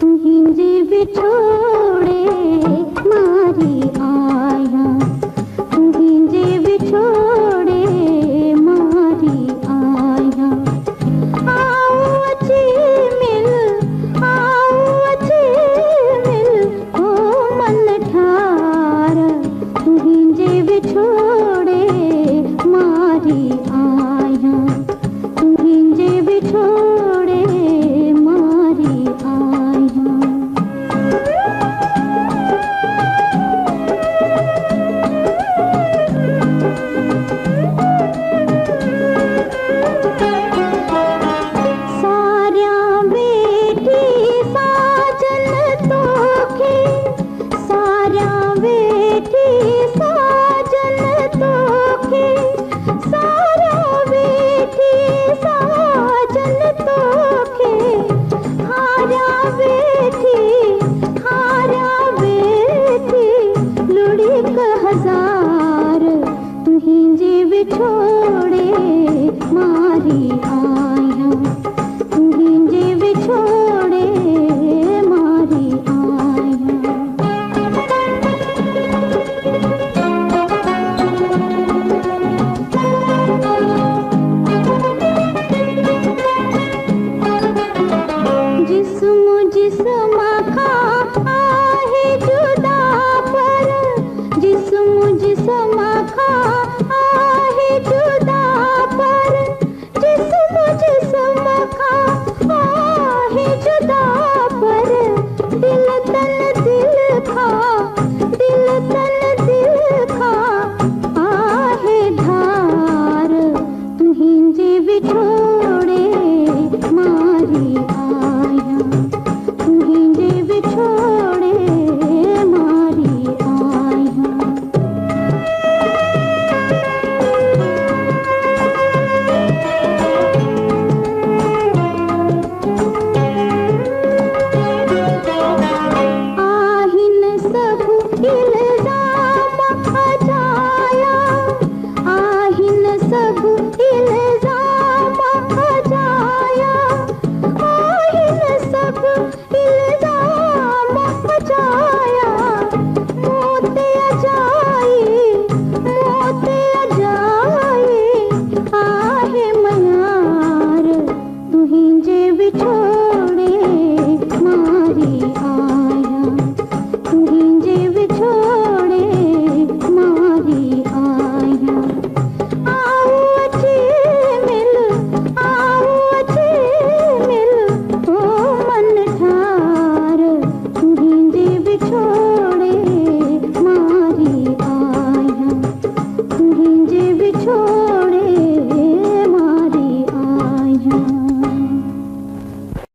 तुहिं जे बिछोड़े मारी आया, तुहिं जे बिछोड़े मारी आया। आओ अची मिल, आओ अची मिल, ओ मन ठार, तुहिं जे बिछोड़े मारी आया, तुहिं जे बिछोड़े मारी आया। सार्या बेटी साजन तोखे, सार्या बेटी साजन तोखे, सार्या बेटी साजन तोखे। हार्या बेटी, हार्या बेटी लुढ़िक हजार, तुहिं जे बिछोड़े मारी आया, तुहिं जे बिछोड़े मारी आया। जिस्म जिस्म खा आहे जुदा पर, जिस्म जिस्म खा आहे जुदा पर, जिस्म जिस्म खा आहे जुदा पर। दिल तन दिल खा, दिल तन दिल खा आहे धार, तुहिं जे बिछोड़े मारी आया, तुहिं जे बिछोड़े मारी आया। आहिन सब इल्जाम अजाया, आहिन सब इल्जाम अजाया, आहिन सब